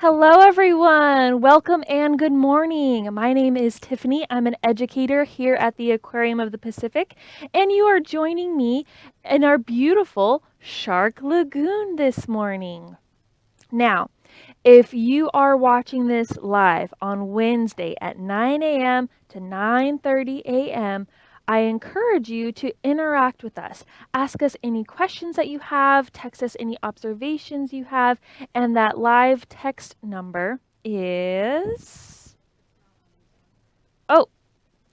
Hello, everyone. Welcome and good morning. My name is Tiffany. I'm an educator here at the Aquarium of the Pacific, and you are joining me in our beautiful Shark Lagoon this morning. Now, if you are watching this live on Wednesday at 9 a.m. to 9:30 a.m., I encourage you to interact with us. Ask us any questions that you have, text us any observations you have, and that live text number is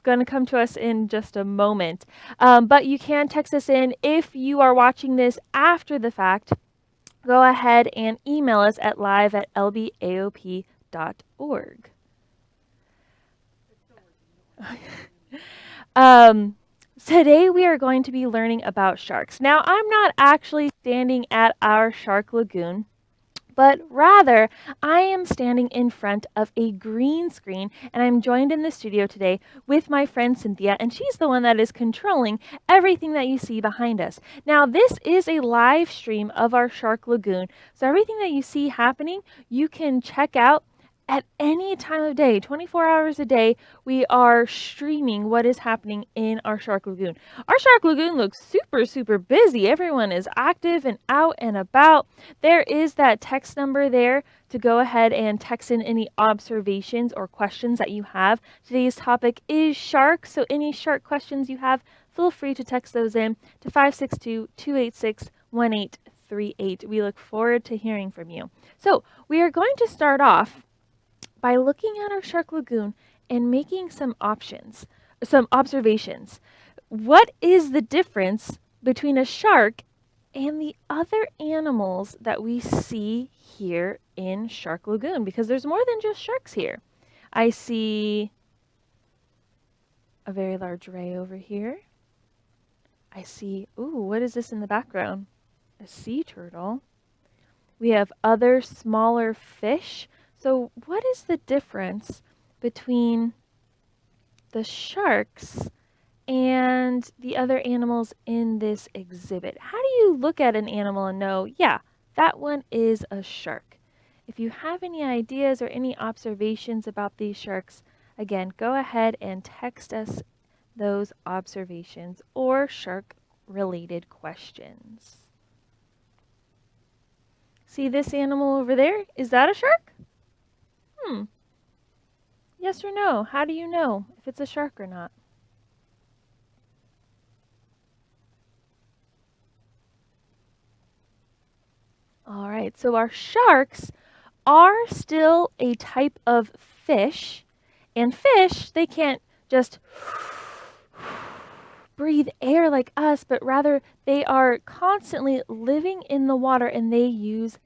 going to come to us in just a moment. But you can text us in if you are watching this after the fact. Go ahead and email us at live@lbaop.org. Today we are going to be learning about sharks. Now, I'm not actually standing at our shark lagoon, but rather I am standing in front of a green screen, and I'm joined in the studio today with my friend Cynthia, and she's the one that is controlling everything that you see behind us. Now, this is a live stream of our shark lagoon, so everything that you see happening, you can check out at any time of day, 24 hours a day. We are streaming what is happening in our shark lagoon. Our shark lagoon looks super busy. Everyone is active and out and about. There is that text number there to go ahead and text in any observations or questions that you have. Today's topic is sharks, so any shark questions you have, feel free to text those in to 562-286-1838. We look forward to hearing from you. So we are going to start off by looking at our shark lagoon and making some observations. What is the difference between a shark and the other animals that we see here in Shark Lagoon? Because there's more than just sharks here. I see a very large ray over here. I see, what is this in the background? A sea turtle. We have other smaller fish. So what is the difference between the sharks and the other animals in this exhibit? How do you look at an animal and know, yeah, that one is a shark? If you have any ideas or any observations about these sharks, again, go ahead and text us those observations or shark-related questions. See this animal over there? Is that a shark? Yes or no? How do you know if it's a shark or not? All right, so our sharks are still a type of fish, and fish, they can't just breathe air like us, but rather they are constantly living in the water and they use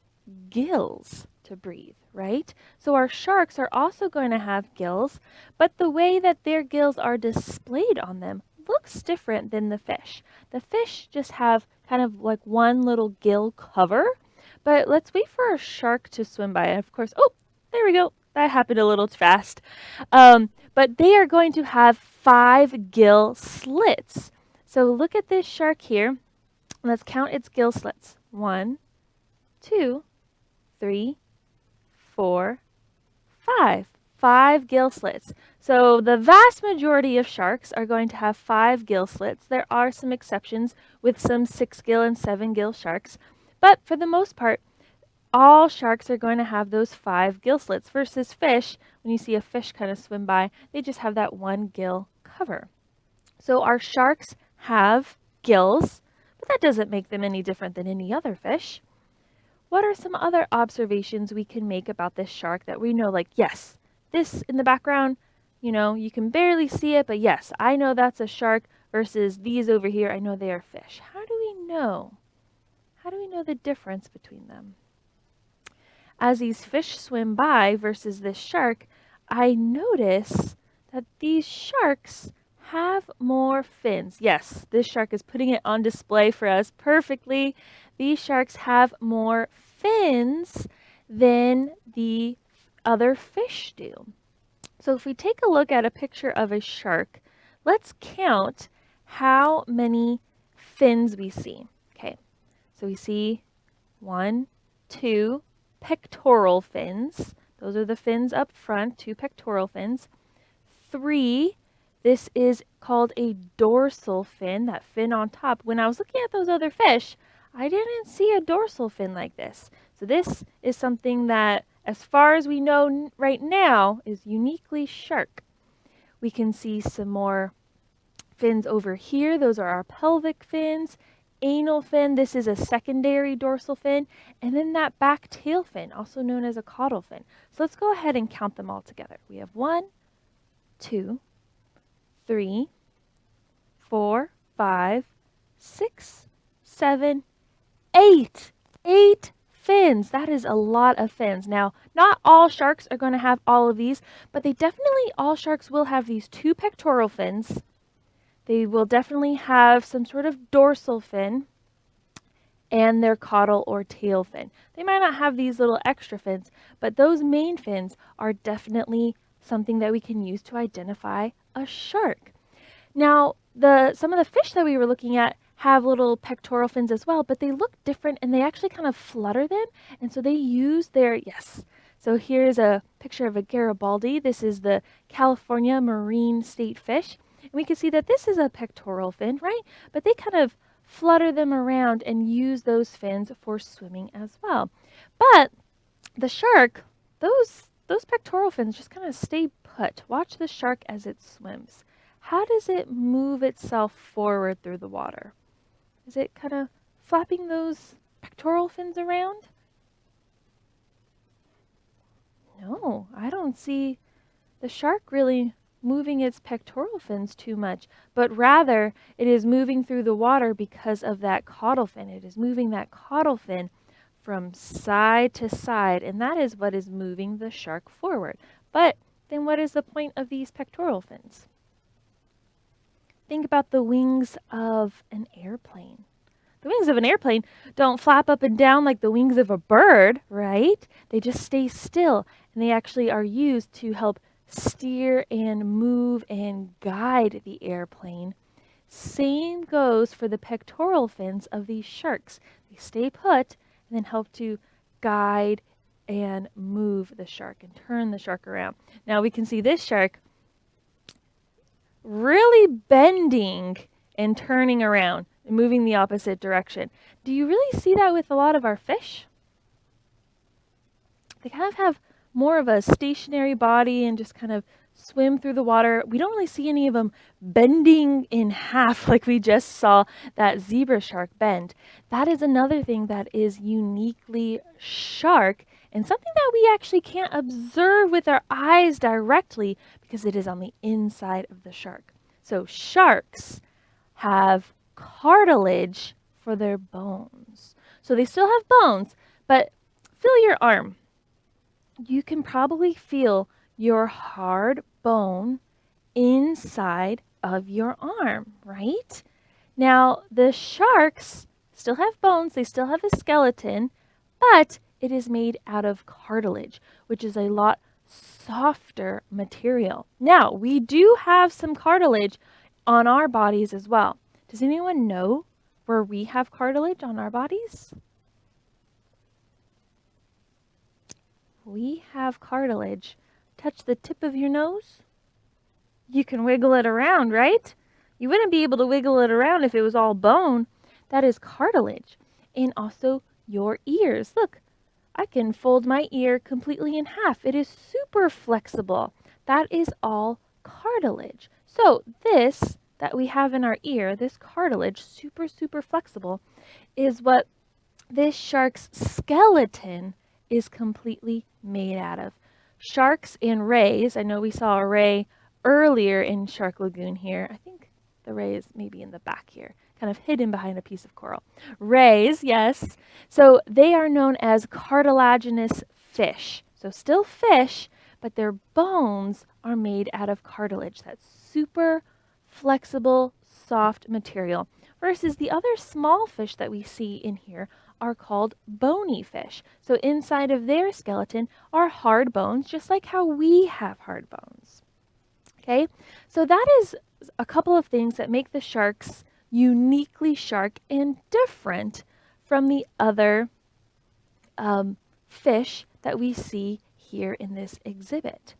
gills to breathe, right? So our sharks are also going to have gills, but the way that their gills are displayed on them looks different than the fish. The fish just have kind of like one little gill cover, but let's wait for a shark to swim by. And of course, there we go. That happened a little fast. But they are going to have 5 gill slits. So look at this shark here. Let's count its gill slits. 1, 2, 3, 4, 5. 5 gill slits. So the vast majority of sharks are going to have 5 gill slits. There are some exceptions with some 6 gill and 7 gill sharks. But for the most part, all sharks are going to have those 5 gill slits versus fish. When you see a fish kind of swim by, they just have that one gill cover. So our sharks have gills, but that doesn't make them any different than any other fish. What are some other observations we can make about this shark that we know, like, yes, this in the background, you can barely see it, but yes, I know that's a shark versus these over here, I know they are fish. How do we know? How do we know the difference between them? As these fish swim by versus this shark, I notice that these sharks have more fins. Yes, this shark is putting it on display for us perfectly. These sharks have more fins than the other fish do. So if we take a look at a picture of a shark, let's count how many fins we see. Okay, so we see 1, 2, pectoral fins. Those are the fins up front, 2 pectoral fins. 3, this is called a dorsal fin, that fin on top. When I was looking at those other fish, I didn't see a dorsal fin like this. So this is something that, as far as we know right now, is uniquely shark. We can see some more fins over here. Those are our pelvic fins. Anal fin, this is a secondary dorsal fin. And then that back tail fin, also known as a caudal fin. So let's go ahead and count them all together. We have 1, 2, 3, 4, 5, 6, 7, 8. 8 fins. That is a lot of fins. Now, not all sharks are going to have all of these, but all sharks will have these 2 pectoral fins. They will definitely have some sort of dorsal fin and their caudal or tail fin. They might not have these little extra fins, but those main fins are definitely something that we can use to identify a shark. Now, some of the fish that we were looking at have little pectoral fins as well, but they look different and they actually kind of flutter them. And so they use yes. So here's a picture of a Garibaldi. This is the California marine state fish. And we can see that this is a pectoral fin, right? But they kind of flutter them around and use those fins for swimming as well. But the shark, those pectoral fins just kind of stay put. Watch the shark as it swims. How does it move itself forward through the water? Is it kind of flapping those pectoral fins around? No, I don't see the shark really moving its pectoral fins too much, but rather it is moving through the water because of that caudal fin. It is moving that caudal fin from side to side, and that is what is moving the shark forward. But then what is the point of these pectoral fins? Think about the wings of an airplane. The wings of an airplane don't flap up and down like the wings of a bird, right? They just stay still, and they actually are used to help steer and move and guide the airplane. Same goes for the pectoral fins of these sharks. They stay put and then help to guide and move the shark and turn the shark around. Now we can see this shark really bending and turning around and moving the opposite direction. Do you really see that with a lot of our fish? They kind of have more of a stationary body and just kind of swim through the water. We don't really see any of them bending in half like we just saw that zebra shark bend. That is another thing that is uniquely shark and something that we actually can't observe with our eyes directly because it is on the inside of the shark. So sharks have cartilage for their bones. So they still have bones, but feel your arm. You can probably feel your hard bone inside of your arm, right? Now, the sharks still have bones, they still have a skeleton, but it is made out of cartilage, which is a lot softer material. Now, we do have some cartilage on our bodies as well. Does anyone know where we have cartilage on our bodies? We have cartilage. Touch the tip of your nose. You can wiggle it around, right? You wouldn't be able to wiggle it around if it was all bone. That is cartilage. And also your ears. Look, I can fold my ear completely in half. It is super flexible. That is all cartilage. So this that we have in our ear, this cartilage, super, super flexible, is what this shark's skeleton is completely made out of. Sharks and rays, I know we saw a ray earlier in Shark Lagoon here. I think the ray is maybe in the back here, kind of hidden behind a piece of coral. Rays, yes. So they are known as cartilaginous fish. So still fish, but their bones are made out of cartilage. That's super flexible, soft material. Versus the other small fish that we see in here are called bony fish. So inside of their skeleton are hard bones, just like how we have hard bones. Okay, so that is a couple of things that make the sharks uniquely shark and different from the other fish that we see here in this exhibit.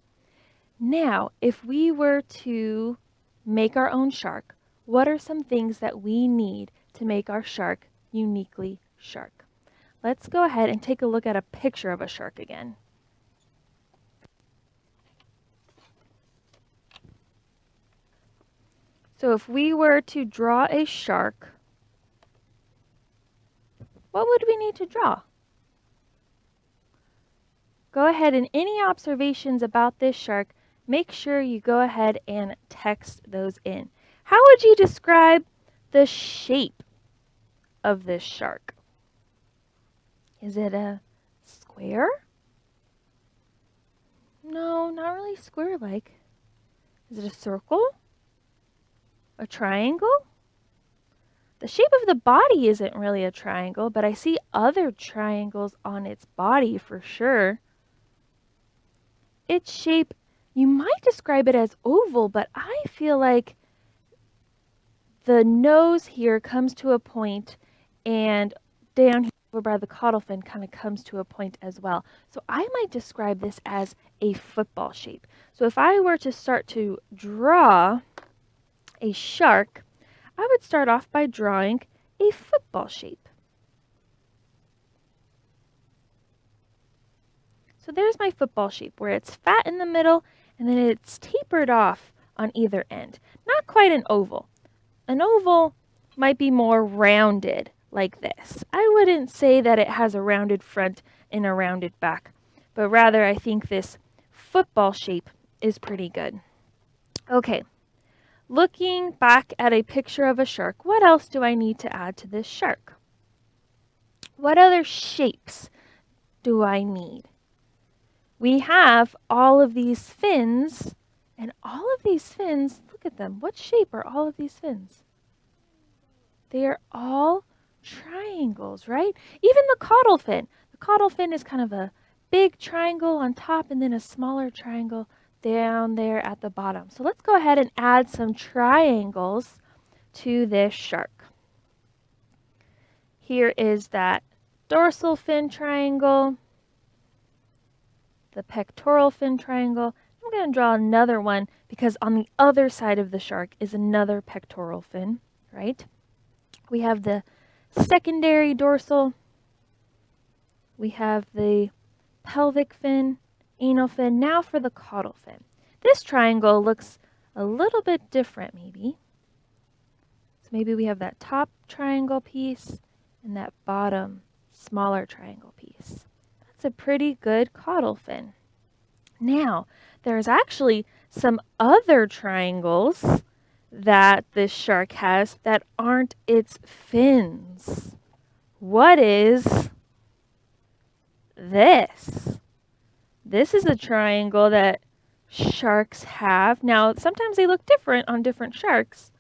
Now, if we were to make our own shark, what are some things that we need to make our shark uniquely shark? Let's go ahead and take a look at a picture of a shark again. So if we were to draw a shark, what would we need to draw? Go ahead, and any observations about this shark, make sure you go ahead and text those in. How would you describe the shape of this shark? Is it a square? No, not really square-like. Is it a circle? A triangle? The shape of the body isn't really a triangle, but I see other triangles on its body for sure. Its shape, you might describe it as oval, but I feel like the nose here comes to a point, and down here over by the caudal fin kind of comes to a point as well. So I might describe this as a football shape. So if I were to start to draw a shark, I would start off by drawing a football shape. So there's my football shape, where it's fat in the middle and then it's tapered off on either end. Not quite an oval. An oval might be more rounded like this. I wouldn't say that it has a rounded front and a rounded back, but rather I think this football shape is pretty good. Okay, looking back at a picture of a shark, what else do I need to add to this shark? What other shapes do I need? We have all of these fins, and all of these fins, look at them. What shape are all of these fins? They are all triangles, right? Even the caudal fin. The caudal fin is kind of a big triangle on top and then a smaller triangle down there at the bottom. So let's go ahead and add some triangles to this shark. Here is that dorsal fin triangle, the pectoral fin triangle. I'm going to draw another one because on the other side of the shark is another pectoral fin, right? We have the secondary dorsal. We have the pelvic fin, anal fin. Now for the caudal fin. This triangle looks a little bit different maybe. So maybe we have that top triangle piece and that bottom smaller triangle piece. That's a pretty good caudal fin. Now, there's actually some other triangles that this shark has that aren't its fins. What is this? This is a triangle that sharks have. Now, sometimes they look different on different sharks.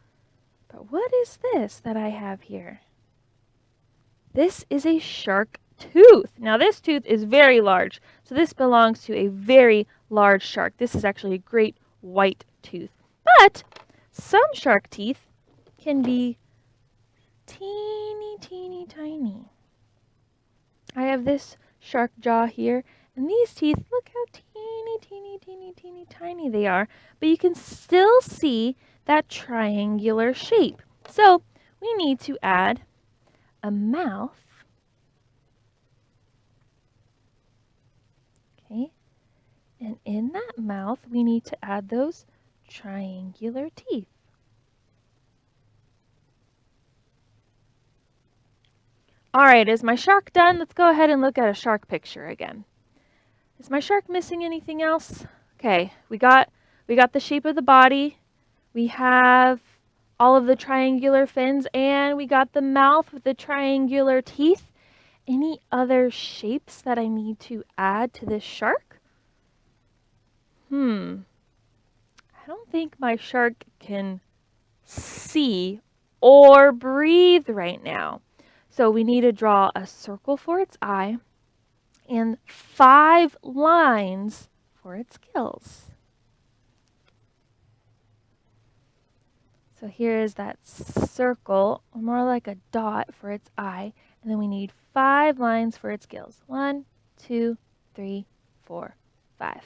But what is this that I have here? This is a shark tooth. Now this tooth is very large, so this belongs to a very large shark. This is actually a great white tooth. But some shark teeth can be teeny, teeny, tiny. I have this shark jaw here, and these teeth, look how teeny, teeny, teeny, teeny, tiny they are. But you can still see that triangular shape. So we need to add a mouth. Okay, and in that mouth we need to add those triangular teeth. All right, is my shark done? Let's go ahead and look at a shark picture again. Is my shark missing anything else? Okay, we got the shape of the body. We have all of the triangular fins, and we got the mouth with the triangular teeth. Any other shapes that I need to add to this shark? I don't think my shark can see or breathe right now. So we need to draw a circle for its eye and 5 lines for its gills. So here is that circle, more like a dot for its eye, and then we need 5 lines for its gills. 1, 2, 3, 4, 5.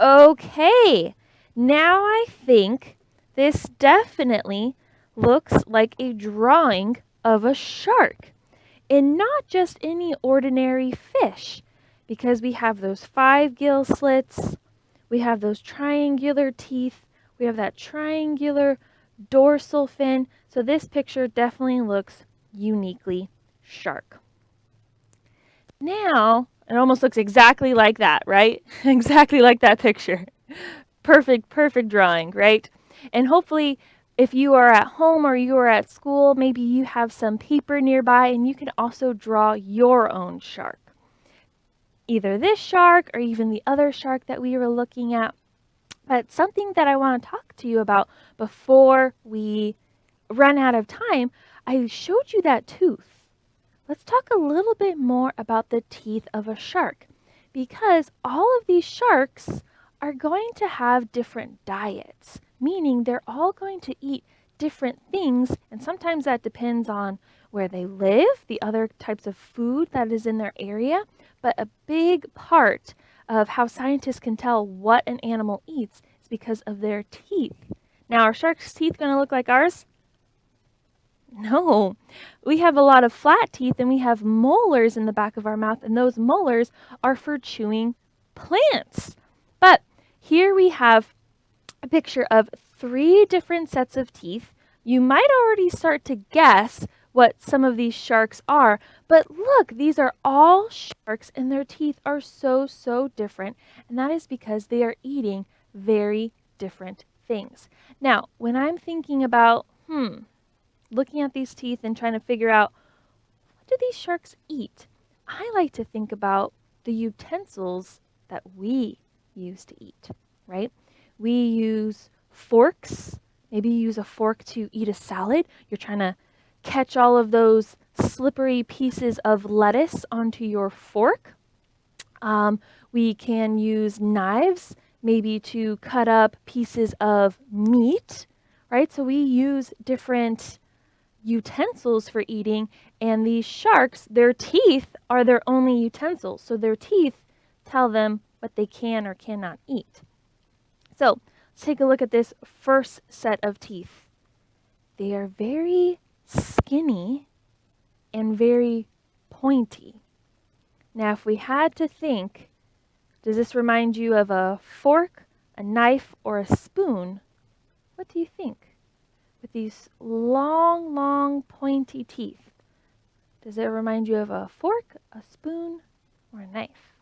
Okay, now I think this definitely looks like a drawing of a shark, and not just any ordinary fish, because we have those 5 gill slits, we have those triangular teeth, we have that triangular dorsal fin. So this picture definitely looks uniquely shark. Now, it almost looks exactly like that, right? Exactly like that picture. Perfect drawing, right? And hopefully, if you are at home or you are at school, maybe you have some paper nearby and you can also draw your own shark. Either this shark or even the other shark that we were looking at. But something that I want to talk to you about before we run out of time, I showed you that tooth. Let's talk a little bit more about the teeth of a shark, because all of these sharks are going to have different diets, meaning they're all going to eat different things, and sometimes that depends on where they live, the other types of food that is in their area, but a big part of how scientists can tell what an animal eats is because of their teeth. Now, are sharks' teeth going to look like ours? No, we have a lot of flat teeth and we have molars in the back of our mouth, and those molars are for chewing plants. But here we have a picture of 3 different sets of teeth. You might already start to guess what some of these sharks are, but look, these are all sharks and their teeth are so different, and that is because they are eating very different things. Now, when I'm thinking about, looking at these teeth and trying to figure out, what do these sharks eat? I like to think about the utensils that we use to eat, right? We use forks. Maybe you use a fork to eat a salad. You're trying to catch all of those slippery pieces of lettuce onto your fork. We can use knives, maybe to cut up pieces of meat, right? So we use different utensils for eating, and these sharks, their teeth are their only utensils. So their teeth tell them what they can or cannot eat. So let's take a look at this first set of teeth. They are very skinny and very pointy. Now, if we had to think, does this remind you of a fork, a knife, or a spoon? What do you think? With these long, pointy teeth, does it remind you of a fork, a spoon, or a knife?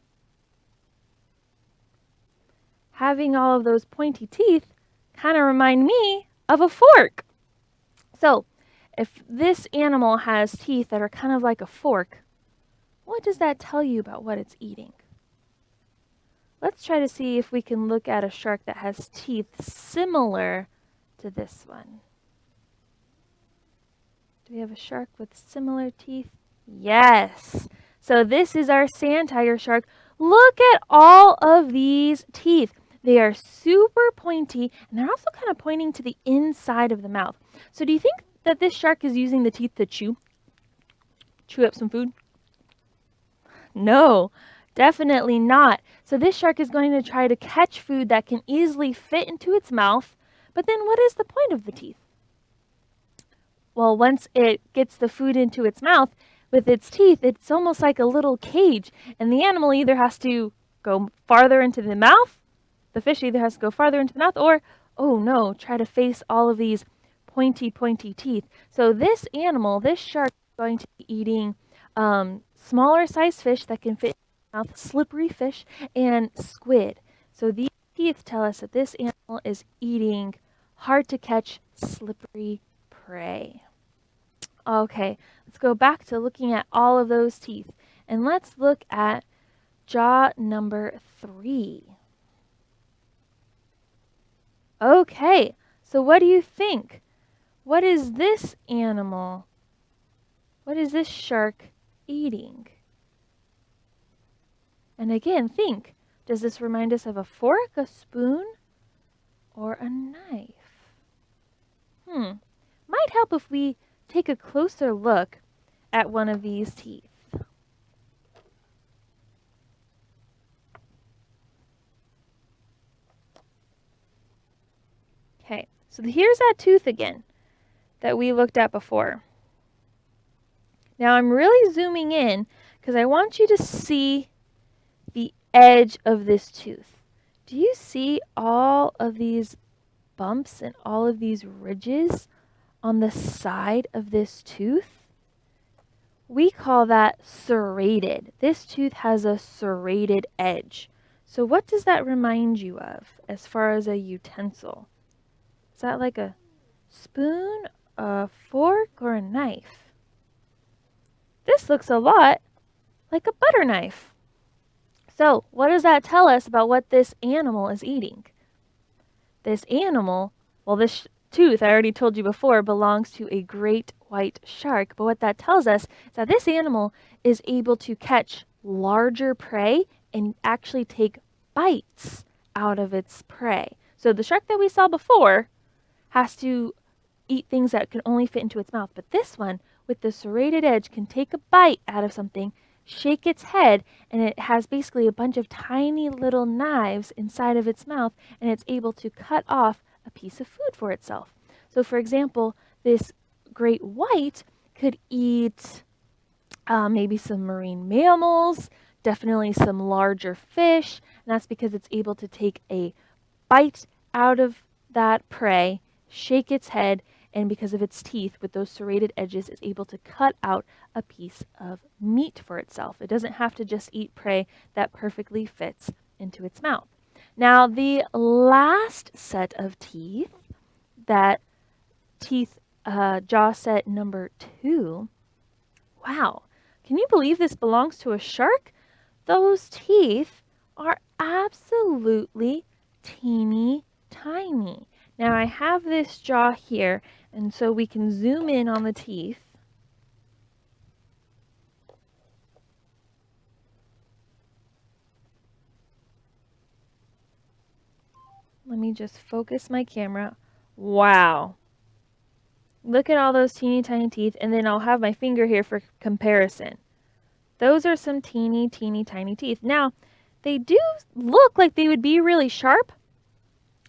Having all of those pointy teeth kind of remind me of a fork. So, if this animal has teeth that are kind of like a fork, what does that tell you about what it's eating? Let's try to see if we can look at a shark that has teeth similar to this one. Do we have a shark with similar teeth? Yes. So this is our sand tiger shark. Look at all of these teeth. They are super pointy, and they're also kind of pointing to the inside of the mouth. So do you think that this shark is using the teeth to chew up some food? No, definitely not. So this shark is going to try to catch food that can easily fit into its mouth, but then what is the point of the teeth? Well, once it gets the food into its mouth with its teeth, it's almost like a little cage, and the animal either has to go farther into the mouth, the fish either has to go farther into the mouth, or, oh no, try to face all of these pointy teeth. So this animal, this shark, is going to be eating smaller sized fish that can fit in its mouth, slippery fish, and squid. So these teeth tell us that this animal is eating hard to catch, slippery prey. Okay, let's go back to looking at all of those teeth. And let's look at jaw number 3. Okay, so what do you think? What is this animal? What is this shark eating? And again, think, does this remind us of a fork, a spoon, or a knife? Might help if we take a closer look at one of these teeth. So here's that tooth again that we looked at before. Now I'm really zooming in because I want you to see the edge of this tooth. Do you see all of these bumps and all of these ridges on the side of this tooth? We call that serrated. This tooth has a serrated edge. So what does that remind you of as far as a utensil? Is that like a spoon, a fork, or a knife? This looks a lot like a butter knife. So what does that tell us about what this animal is eating? This animal, well, this tooth, I already told you before, belongs to a great white shark. But what that tells us is that this animal is able to catch larger prey and actually take bites out of its prey. So the shark that we saw before has to eat things that can only fit into its mouth. But this one, with the serrated edge, can take a bite out of something, shake its head, and it has basically a bunch of tiny little knives inside of its mouth, and it's able to cut off a piece of food for itself. So for example, this great white could eat maybe some marine mammals, definitely some larger fish, and that's because it's able to take a bite out of that prey, shake its head, and because of its teeth with those serrated edges, is able to cut out a piece of meat for itself. It doesn't have to just eat prey that perfectly fits into its mouth. Now, the last set of teeth, that jaw set number 2, wow, can you believe this belongs to a shark? Those teeth are absolutely teeny tiny. Now I have this jaw here, and so we can zoom in on the teeth. Let me just focus my camera. Wow. Look at all those teeny tiny teeth, and then I'll have my finger here for comparison. Those are some teeny tiny teeth. Now, they do look like they would be really sharp.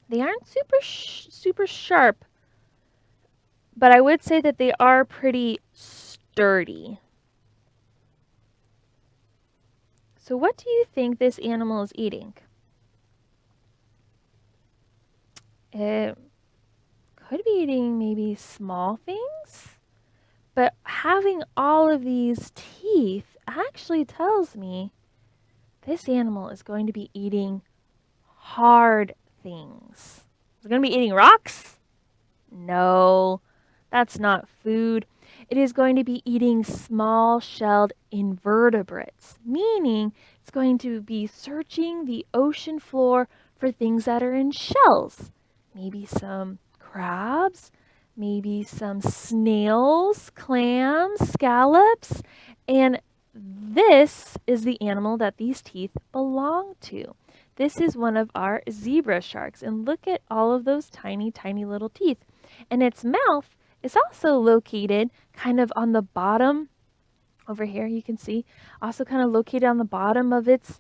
They aren't super sharp, but I would say that they are pretty sturdy. So what do you think this animal is eating? It could be eating maybe small things, but having all of these teeth actually tells me this animal is going to be eating hard things. Is it going to be eating rocks? No, that's not food. It is going to be eating small-shelled invertebrates, meaning it's going to be searching the ocean floor for things that are in shells. Maybe some crabs, maybe some snails, clams, scallops, and this is the animal that these teeth belong to. This is one of our zebra sharks, and look at all of those tiny little teeth. And its mouth is also located kind of on the bottom, over here you can see, also kind of located on the bottom of its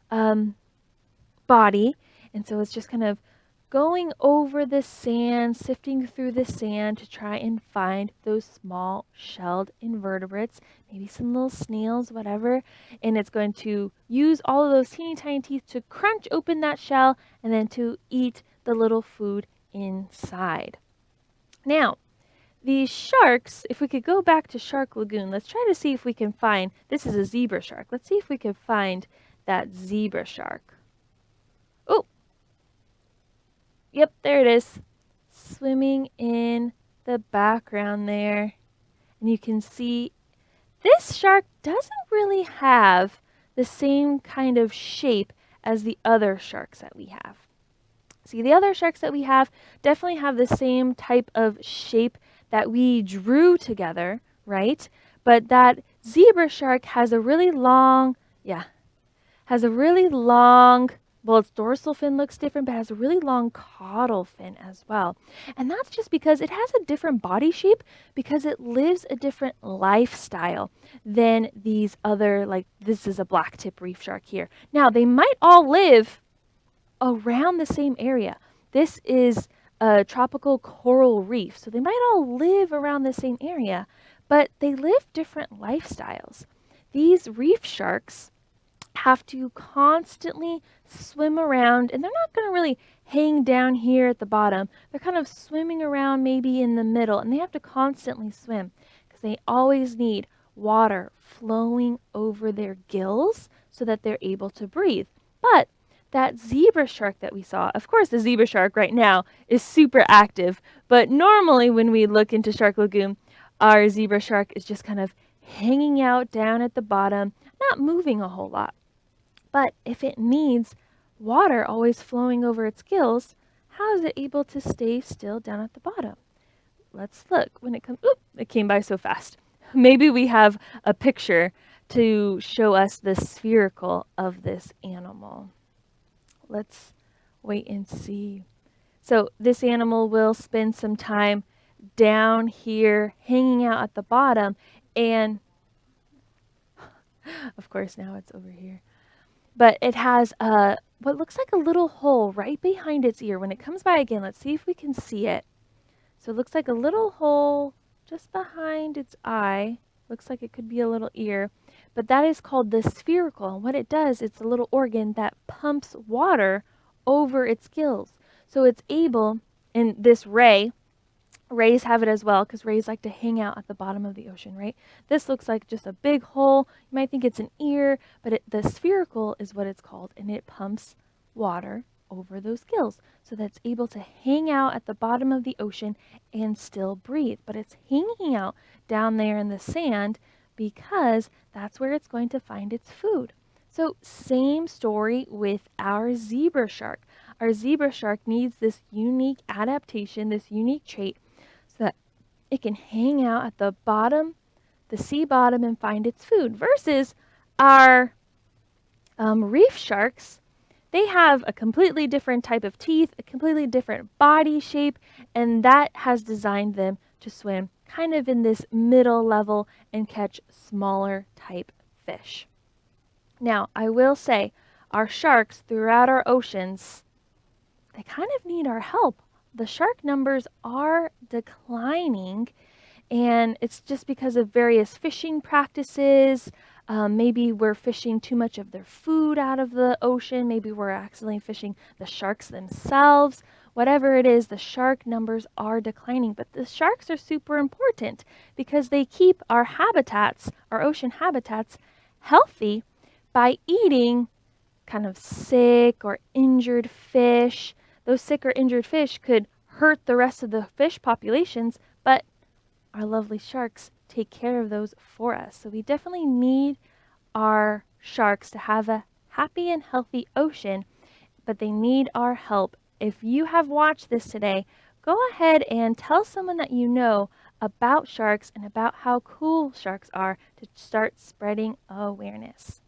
body, and so it's just kind of going over the sand, sifting through the sand to try and find those small shelled invertebrates, maybe some little snails, whatever, and it's going to use all of those teeny tiny teeth to crunch open that shell and then to eat the little food inside. Now, these sharks, if we could go back to Shark Lagoon, let's try to see if we can find, this is a zebra shark, let's see if we can find that zebra shark. Oh, yep, there it is, swimming in the background there. And you can see this shark doesn't really have the same kind of shape as the other sharks that we have. See, the other sharks that we have definitely have the same type of shape that we drew together, right? But that zebra shark has a really long, well, its dorsal fin looks different, but has a really long caudal fin as well. And that's just because it has a different body shape because it lives a different lifestyle than these other, like this is a black tip reef shark here. Now, they might all live around the same area. This is a tropical coral reef. So they might all live around the same area, but they live different lifestyles. These reef sharks have to constantly swim around, and they're not going to really hang down here at the bottom. They're kind of swimming around maybe in the middle, and they have to constantly swim because they always need water flowing over their gills so that they're able to breathe. But that zebra shark that we saw, of course the zebra shark right now is super active, but normally when we look into Shark Lagoon, our zebra shark is just kind of hanging out down at the bottom, not moving a whole lot. But if it needs water always flowing over its gills, how is it able to stay still down at the bottom? Let's look. When it comes, oop, it came by so fast. Maybe we have a picture to show us the spherical of this animal. Let's wait and see. So this animal will spend some time down here hanging out at the bottom, and of course now it's over here. But it has what looks like a little hole right behind its ear. When it comes by again, let's see if we can see it. So it looks like a little hole just behind its eye. Looks like it could be a little ear. But that is called the spherical. And what it does, it's a little organ that pumps water over its gills. So it's able, and this ray, rays have it as well because rays like to hang out at the bottom of the ocean, right? This looks like just a big hole. You might think it's an ear, but the spherical is what it's called, and it pumps water over those gills so that it's able to hang out at the bottom of the ocean and still breathe. But it's hanging out down there in the sand because that's where it's going to find its food. So same story with our zebra shark. Our zebra shark needs this unique adaptation, this unique trait, so that it can hang out at the bottom, the sea bottom, and find its food. Versus our reef sharks, they have a completely different type of teeth, a completely different body shape, and that has designed them to swim kind of in this middle level and catch smaller type fish. Now, I will say, our sharks throughout our oceans, they kind of need our help. The shark numbers are declining, and it's just because of various fishing practices. Maybe we're fishing too much of their food out of the ocean. Maybe we're accidentally fishing the sharks themselves. Whatever it is, the shark numbers are declining. But the sharks are super important because they keep our habitats, our ocean habitats, healthy by eating kind of sick or injured fish. Those sick or injured fish could hurt the rest of the fish populations, but our lovely sharks take care of those for us. So we definitely need our sharks to have a happy and healthy ocean, but they need our help. If you have watched this today, go ahead and tell someone that you know about sharks and about how cool sharks are to start spreading awareness.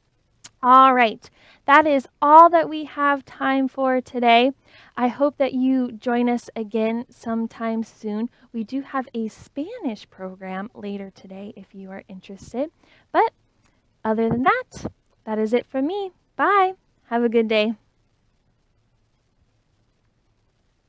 All right, that is all that we have time for today. I hope that you join us again sometime soon. We do have a Spanish program later today if you are interested. But other than that, that is it from me. Bye. Have a good day.